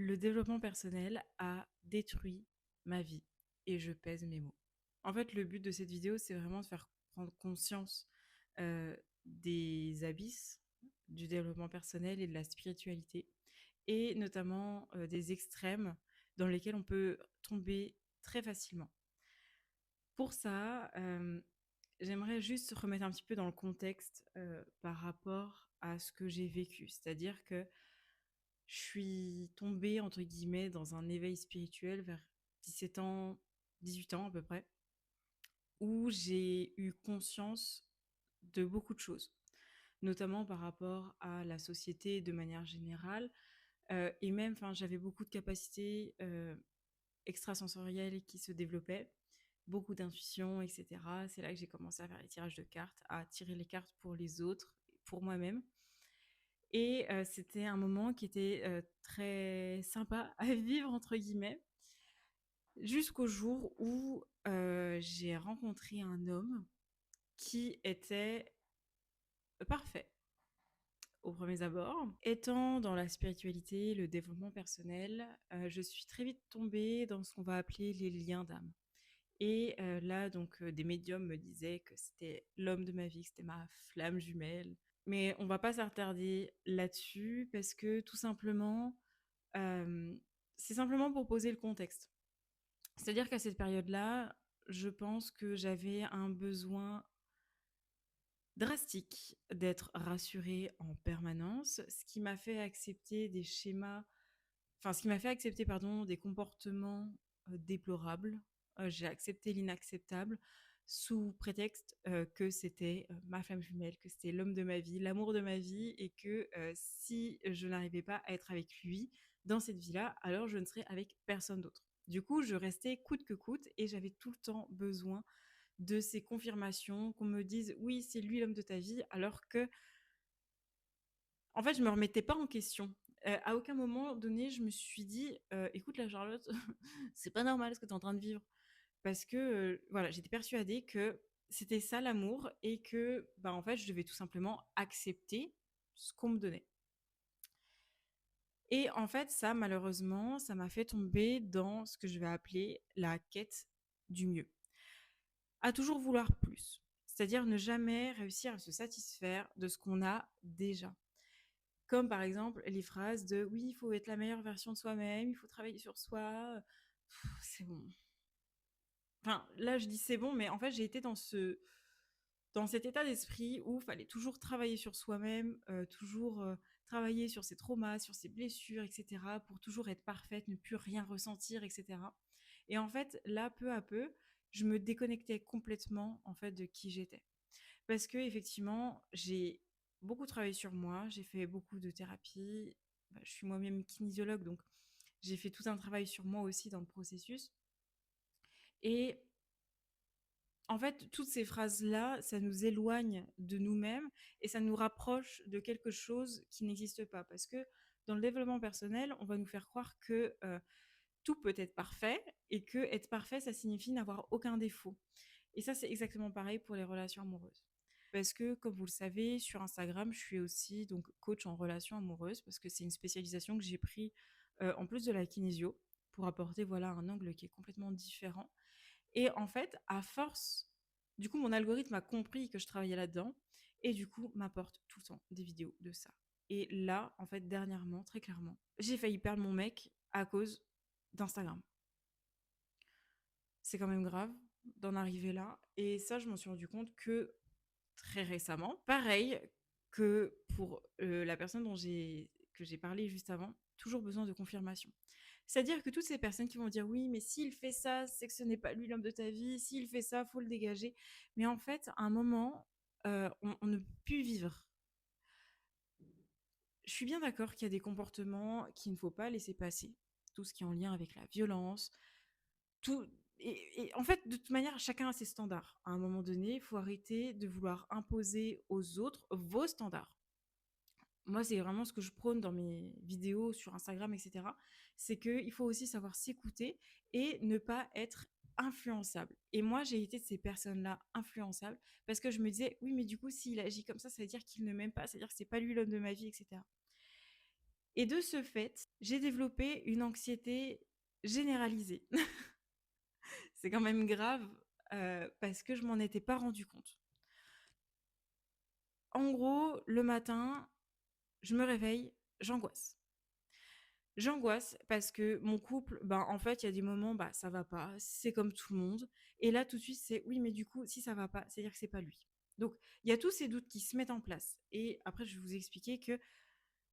Le développement personnel a détruit ma vie et je pèse mes mots. En fait, le but de cette vidéo, c'est vraiment de faire prendre conscience des abysses du développement personnel et de la spiritualité et notamment des extrêmes dans lesquels on peut tomber très facilement. Pour ça, j'aimerais juste remettre un petit peu dans le contexte par rapport à ce que j'ai vécu. C'est-à-dire que je suis tombée, entre guillemets, dans un éveil spirituel vers 17 ans, 18 ans à peu près, où j'ai eu conscience de beaucoup de choses, notamment par rapport à la société de manière générale. Et même, enfin, j'avais beaucoup de capacités extrasensorielles qui se développaient, beaucoup d'intuition, etc. C'est là que j'ai commencé à faire les tirages de cartes, à tirer les cartes pour les autres, pour moi-même. Et c'était un moment qui était très sympa à vivre, entre guillemets, jusqu'au jour où j'ai rencontré un homme qui était parfait au premier abord. Étant dans la spiritualité, le développement personnel, je suis très vite tombée dans ce qu'on va appeler les liens d'âme. Et là, donc, des médiums me disaient que c'était l'homme de ma vie, que c'était ma flamme jumelle. Mais on va pas s'attarder là-dessus parce que tout simplement, euh, c'est simplement pour poser le contexte. C'est-à-dire qu'à cette période-là, je pense que j'avais un besoin drastique d'être rassurée en permanence, ce qui m'a fait accepter des schémas, enfin, ce qui m'a fait accepter, pardon, des comportements déplorables. J'ai accepté l'inacceptable sous prétexte que c'était ma flamme jumelle, que c'était l'homme de ma vie, l'amour de ma vie, et que si je n'arrivais pas à être avec lui dans cette vie-là, alors je ne serais avec personne d'autre. Du coup, je restais coûte que coûte et j'avais tout le temps besoin de ces confirmations, qu'on me dise oui, c'est lui l'homme de ta vie, alors que, en fait, je me remettais pas en question. À aucun moment donné, je me suis dit, écoute, la Charlotte, c'est pas normal ce que tu es en train de vivre. Parce que, voilà, j'étais persuadée que c'était ça l'amour et que, bah, en fait, je devais tout simplement accepter ce qu'on me donnait. Et en fait, ça, malheureusement, ça m'a fait tomber dans ce que je vais appeler la quête du mieux. À toujours vouloir plus. C'est-à-dire ne jamais réussir à se satisfaire de ce qu'on a déjà. Comme par exemple les phrases de oui, il faut être la meilleure version de soi-même, il faut travailler sur soi. C'est bon. Enfin, là, je dis c'est bon, mais en fait, j'ai été dans cet état d'esprit où il fallait toujours travailler sur soi-même, toujours travailler sur ses traumas, sur ses blessures, etc., pour toujours être parfaite, ne plus rien ressentir, etc. Et en fait, là, peu à peu, je me déconnectais complètement en fait de qui j'étais. Parce que effectivement, j'ai beaucoup travaillé sur moi, j'ai fait beaucoup de thérapie. Bah, je suis moi-même kinésiologue, donc j'ai fait tout un travail sur moi aussi dans le processus. Et en fait, toutes ces phrases-là, ça nous éloigne de nous-mêmes et ça nous rapproche de quelque chose qui n'existe pas. Parce que dans le développement personnel, on va nous faire croire que tout peut être parfait et que être parfait, ça signifie n'avoir aucun défaut. Et ça, c'est exactement pareil pour les relations amoureuses. Parce que, comme vous le savez, sur Instagram, je suis aussi donc coach en relations amoureuses parce que c'est une spécialisation que j'ai pris en plus de la kinésio pour apporter voilà un angle qui est complètement différent. Et en fait, à force, du coup, mon algorithme a compris que je travaillais là-dedans et du coup, m'apporte tout le temps des vidéos de ça. Et là, en fait, dernièrement, très clairement, j'ai failli perdre mon mec à cause d'Instagram. C'est quand même grave d'en arriver là. Et ça, je m'en suis rendu compte que très récemment. Pareil que pour la personne que j'ai parlé juste avant, toujours besoin de confirmation. C'est-à-dire que toutes ces personnes qui vont dire oui, mais s'il fait ça, c'est que ce n'est pas lui l'homme de ta vie, s'il fait ça, faut le dégager. Mais en fait, à un moment, on ne peut plus vivre. Je suis bien d'accord qu'il y a des comportements qu'il ne faut pas laisser passer. Tout ce qui est en lien avec la violence, tout. Et en fait, de toute manière, chacun a ses standards. À un moment donné, il faut arrêter de vouloir imposer aux autres vos standards. Moi, c'est vraiment ce que je prône dans mes vidéos sur Instagram, etc. C'est qu'il faut aussi savoir s'écouter et ne pas être influençable. Et moi, j'ai été de ces personnes-là influençables parce que je me disais, oui, mais du coup, s'il agit comme ça veut dire qu'il ne m'aime pas, ça veut dire que c'est pas lui l'homme de ma vie, etc. Et de ce fait, j'ai développé une anxiété généralisée. C'est quand même grave, parce que je m'en étais pas rendu compte. En gros, le matin, je me réveille, j'angoisse. J'angoisse parce que mon couple, ben, en fait, il y a des moments, bah, ça va pas, c'est comme tout le monde. Et là, tout de suite, c'est oui, mais du coup, si ça va pas, c'est-à-dire que c'est pas lui. Donc, il y a tous ces doutes qui se mettent en place. Et après, je vais vous expliquer que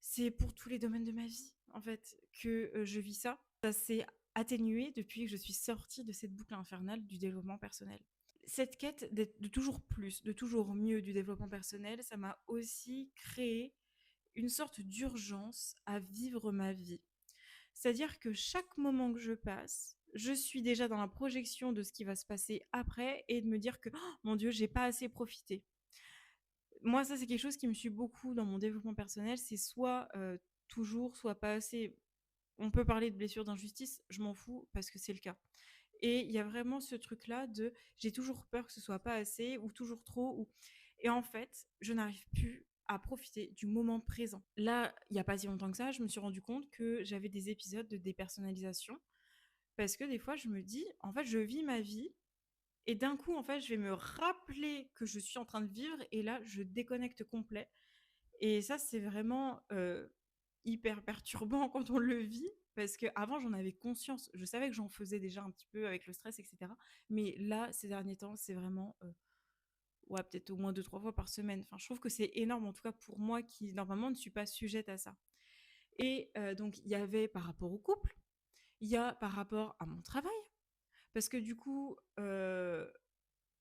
c'est pour tous les domaines de ma vie, en fait, que je vis ça. Ça s'est atténué depuis que je suis sortie de cette boucle infernale du développement personnel. Cette quête de toujours plus, de toujours mieux du développement personnel, ça m'a aussi créé une sorte d'urgence à vivre ma vie. C'est-à-dire que chaque moment que je passe, je suis déjà dans la projection de ce qui va se passer après et de me dire que oh, mon Dieu, j'ai pas assez profité. Moi, ça, c'est quelque chose qui me suit beaucoup dans mon développement personnel. C'est soit toujours, soit pas assez. On peut parler de blessures d'injustice, je m'en fous parce que c'est le cas. Et il y a vraiment ce truc-là de j'ai toujours peur que ce soit pas assez ou toujours trop. Et en fait, je n'arrive plus à profiter du moment présent. Là, il n'y a pas si longtemps que ça, je me suis rendu compte que j'avais des épisodes de dépersonnalisation parce que des fois, je me dis, en fait, je vis ma vie et d'un coup, en fait, je vais me rappeler que je suis en train de vivre et là, je déconnecte complet. Et ça, c'est vraiment hyper perturbant quand on le vit, parce qu'avant, j'en avais conscience. Je savais que j'en faisais déjà un petit peu avec le stress, etc. Mais là, ces derniers temps, c'est vraiment, ouais, peut-être au moins 2, 3 fois par semaine. Enfin, je trouve que c'est énorme, en tout cas pour moi qui, normalement, ne suis pas sujette à ça. Et donc, il y avait par rapport au couple, il y a par rapport à mon travail, parce que du coup,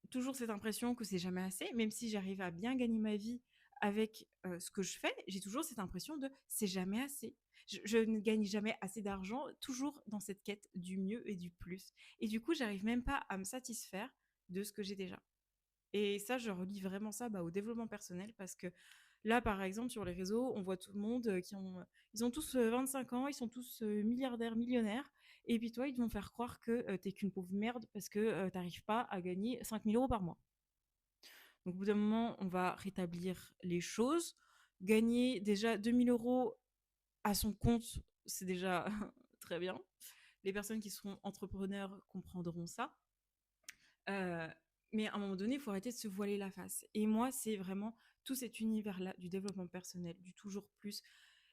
toujours cette impression que c'est jamais assez, même si j'arrive à bien gagner ma vie avec ce que je fais, j'ai toujours cette impression de c'est jamais assez. Je ne gagne jamais assez d'argent, toujours dans cette quête du mieux et du plus. Et du coup, j'arrive même pas à me satisfaire de ce que j'ai déjà. Et ça, je relie vraiment ça bah, au développement personnel parce que là, par exemple, sur les réseaux, on voit tout le monde ils ont tous 25 ans, ils sont tous milliardaires, millionnaires. Et puis toi, ils te vont faire croire que t'es qu'une pauvre merde parce que t'arrives pas à gagner 5 000 € par mois. Donc, au bout d'un moment, on va rétablir les choses. Gagner déjà 2 000 € à son compte, c'est déjà très bien. Les personnes qui seront entrepreneurs comprendront ça. Euh, mais à un moment donné, il faut arrêter de se voiler la face. Et moi, c'est vraiment tout cet univers-là du développement personnel, du toujours plus,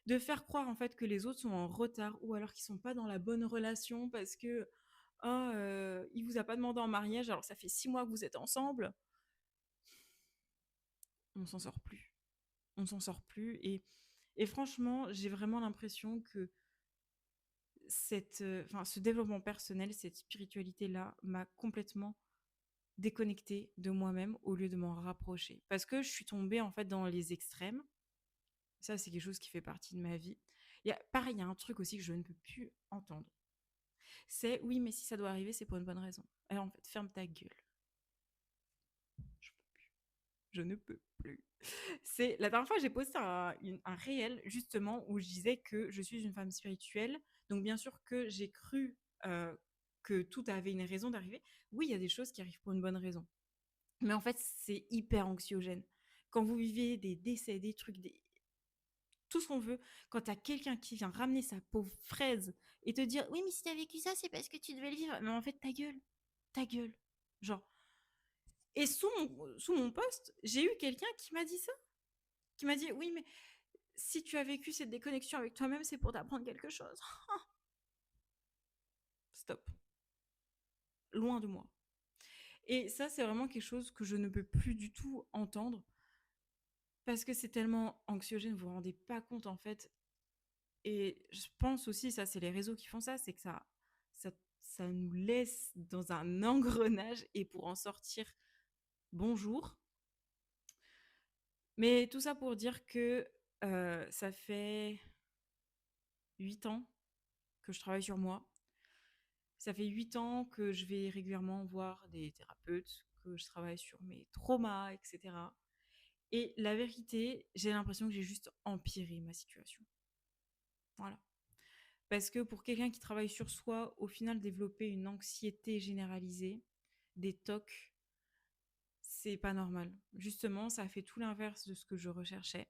de faire croire en fait que les autres sont en retard ou alors qu'ils sont pas dans la bonne relation parce que oh, il vous a pas demandé en mariage alors ça fait 6 mois que vous êtes ensemble. On s'en sort plus. On s'en sort plus. Et franchement, j'ai vraiment l'impression que ce développement personnel, cette spiritualité-là, m'a complètement déconnectée de moi-même au lieu de m'en rapprocher. Parce que je suis tombée en fait dans les extrêmes. Ça, c'est quelque chose qui fait partie de ma vie. Pareil, il y a un truc aussi que je ne peux plus entendre. C'est oui, mais si ça doit arriver, c'est pour une bonne raison. Alors en fait, ferme ta gueule. Je peux plus. Je ne peux plus. C'est la dernière fois, j'ai posté un réel justement où je disais que je suis une femme spirituelle. Donc bien sûr que j'ai cru que tout avait une raison d'arriver. Oui, il y a des choses qui arrivent pour une bonne raison. Mais en fait, c'est hyper anxiogène. Quand vous vivez des décès, des trucs, tout ce qu'on veut, quand t'as quelqu'un qui vient ramener sa pauvre fraise et te dire oui, mais si t'as vécu ça, c'est parce que tu devais le vivre. Mais en fait, ta gueule. Ta gueule. Genre. Et sous mon post, j'ai eu quelqu'un qui m'a dit ça. Qui m'a dit oui, mais si tu as vécu cette déconnexion avec toi-même, c'est pour t'apprendre quelque chose. Stop. Loin de moi. Et ça, c'est vraiment quelque chose que je ne peux plus du tout entendre parce que c'est tellement anxiogène, vous vous rendez pas compte en fait. Et je pense aussi, ça, c'est les réseaux qui font ça, c'est que ça, ça nous laisse dans un engrenage et pour en sortir, bonjour. Mais tout ça pour dire que ça fait 8 ans que je travaille sur moi. Ça fait 8 ans que je vais régulièrement voir des thérapeutes, que je travaille sur mes traumas, etc. Et la vérité, j'ai l'impression que j'ai juste empiré ma situation. Voilà. Parce que pour quelqu'un qui travaille sur soi, au final, développer une anxiété généralisée, des TOC, c'est pas normal. Justement, ça fait tout l'inverse de ce que je recherchais.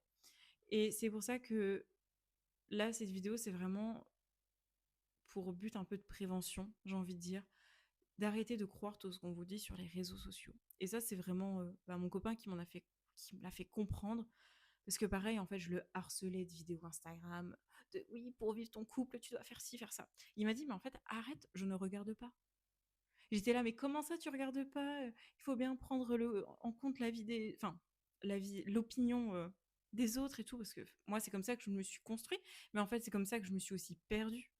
Et c'est pour ça que là, cette vidéo, c'est vraiment pour but un peu de prévention, j'ai envie de dire, d'arrêter de croire tout ce qu'on vous dit sur les réseaux sociaux. Et ça, c'est vraiment mon copain qui me l'a fait comprendre. Parce que pareil, en fait, je le harcelais de vidéos Instagram, de oui, pour vivre ton couple, tu dois faire ci, faire ça. Il m'a dit, mais en fait, arrête, je ne regarde pas. J'étais là, mais comment ça, tu regardes pas? Il faut bien prendre en compte la vie enfin, l'opinion des autres et tout, parce que moi, c'est comme ça que je me suis construit, mais en fait, c'est comme ça que je me suis aussi perdue.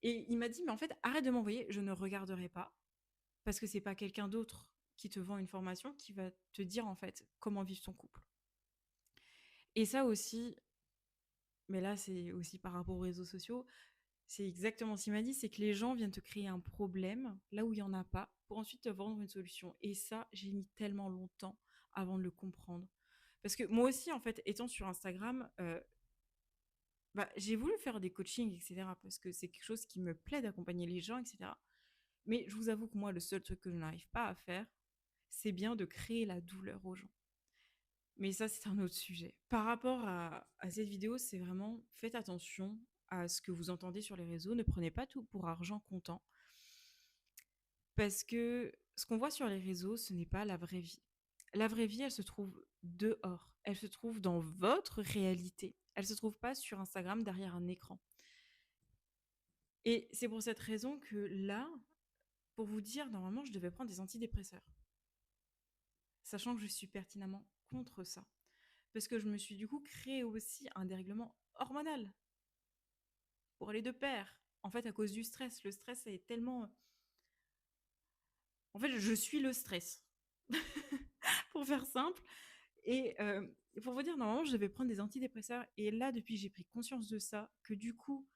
Et il m'a dit, mais en fait, arrête de m'envoyer, je ne regarderai pas, parce que c'est pas quelqu'un d'autre qui te vend une formation qui va te dire, en fait, comment vivre ton couple. Et ça aussi, mais là, c'est aussi par rapport aux réseaux sociaux, c'est exactement ce qu'il m'a dit, c'est que les gens viennent te créer un problème là où il n'y en a pas pour ensuite te vendre une solution. Et ça, j'ai mis tellement longtemps avant de le comprendre. Parce que moi aussi, en fait, étant sur Instagram, j'ai voulu faire des coachings, etc. Parce que c'est quelque chose qui me plaît d'accompagner les gens, etc. Mais je vous avoue que moi, le seul truc que je n'arrive pas à faire, c'est bien de créer la douleur aux gens. Mais ça, c'est un autre sujet. Par rapport à cette vidéo, c'est vraiment faites attention à ce que vous entendez sur les réseaux. Ne prenez pas tout pour argent comptant. Parce que ce qu'on voit sur les réseaux, ce n'est pas la vraie vie. La vraie vie, elle se trouve dehors. Elle se trouve dans votre réalité. Elle ne se trouve pas sur Instagram derrière un écran. Et c'est pour cette raison que là, pour vous dire, normalement, je devais prendre des antidépresseurs. Sachant que je suis pertinemment contre ça. Parce que je me suis du coup créé aussi un dérèglement hormonal pour aller de pair. En fait, à cause du stress. Le stress est tellement... En fait, je suis le stress. Pour faire simple. Et pour vous dire, normalement, je devais prendre des antidépresseurs. Et là, depuis que j'ai pris conscience de ça, que du coup,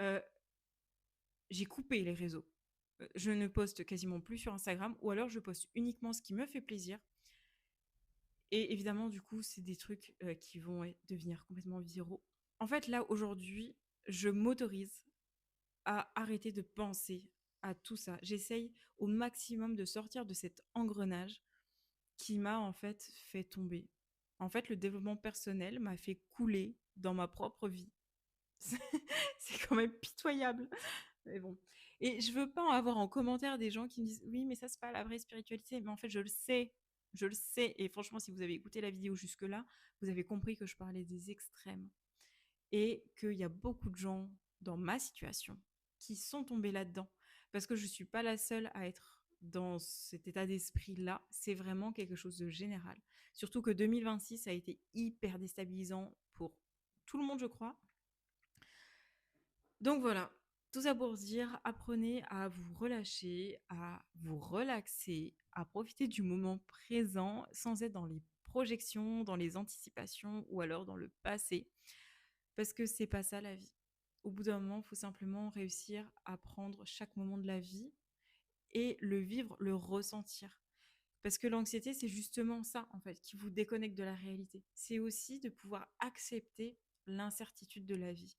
euh, j'ai coupé les réseaux. Je ne poste quasiment plus sur Instagram, ou alors je poste uniquement ce qui me fait plaisir. Et évidemment, du coup, c'est des trucs qui vont devenir complètement viraux. En fait, là, aujourd'hui, je m'autorise à arrêter de penser à tout ça. J'essaye au maximum de sortir de cet engrenage qui m'a en fait tomber. En fait, le développement personnel m'a fait couler dans ma propre vie. C'est quand même pitoyable. Mais bon. Et je veux pas en avoir en commentaire des gens qui me disent oui, mais ça, c'est pas la vraie spiritualité. Mais en fait, je le sais. Je le sais. Et franchement, si vous avez écouté la vidéo jusque-là, vous avez compris que je parlais des extrêmes. Et qu'il y a beaucoup de gens dans ma situation qui sont tombés là-dedans. Parce que je ne suis pas la seule à être dans cet état d'esprit-là. C'est vraiment quelque chose de général. Surtout que 2026 a été hyper déstabilisant pour tout le monde, je crois. Donc voilà, tout ça pour dire, apprenez à vous relâcher, à vous relaxer, à profiter du moment présent sans être dans les projections, dans les anticipations ou alors dans le passé. Parce que c'est pas ça la vie. Au bout d'un moment, il faut simplement réussir à prendre chaque moment de la vie et le vivre, le ressentir. Parce que l'anxiété, c'est justement ça, en fait, qui vous déconnecte de la réalité. C'est aussi de pouvoir accepter l'incertitude de la vie.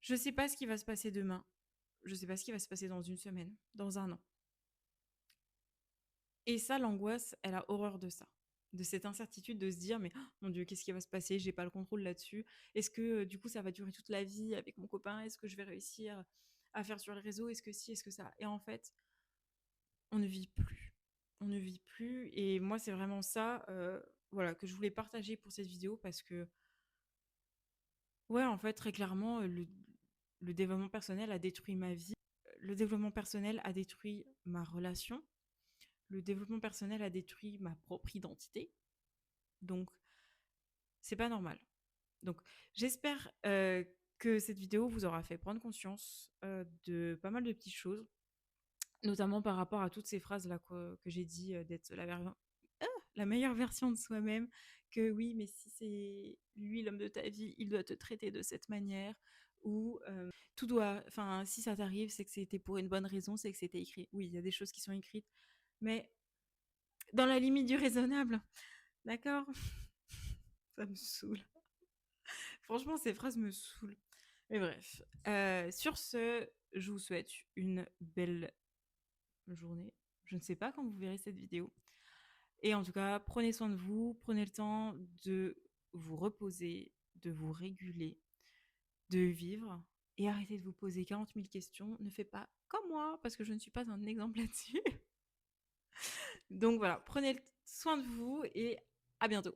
Je ne sais pas ce qui va se passer demain. Je ne sais pas ce qui va se passer dans une semaine, dans un an. Et ça, l'angoisse, elle a horreur de ça. De cette incertitude de se dire, mais oh, mon Dieu, qu'est-ce qui va se passer? J'ai pas le contrôle là-dessus. Est-ce que du coup, ça va durer toute la vie avec mon copain? Est-ce que je vais réussir à faire sur les réseaux? Est-ce que si? Est-ce que ça? Et en fait, on ne vit plus. On ne vit plus. Et moi, c'est vraiment ça voilà, que je voulais partager pour cette vidéo parce que, ouais, en fait, très clairement, le développement personnel a détruit ma vie. Le développement personnel a détruit ma relation. Le développement personnel a détruit ma propre identité. Donc, c'est pas normal. Donc, j'espère que cette vidéo vous aura fait prendre conscience de pas mal de petites choses, notamment par rapport à toutes ces phrases-là que j'ai dit d'être la meilleure version de soi-même, que oui, mais si c'est lui l'homme de ta vie, il doit te traiter de cette manière, ou tout doit, enfin, si ça t'arrive, c'est que c'était pour une bonne raison, c'est que c'était écrit. Oui, il y a des choses qui sont écrites, mais dans la limite du raisonnable, d'accord? Ça me saoule. Franchement, ces phrases me saoulent. Mais bref, sur ce, je vous souhaite une belle journée. Je ne sais pas quand vous verrez cette vidéo. Et en tout cas, prenez soin de vous, prenez le temps de vous reposer, de vous réguler, de vivre et arrêtez de vous poser 40 000 questions. Ne faites pas comme moi parce que je ne suis pas un exemple là-dessus. Donc voilà, prenez soin de vous et à bientôt.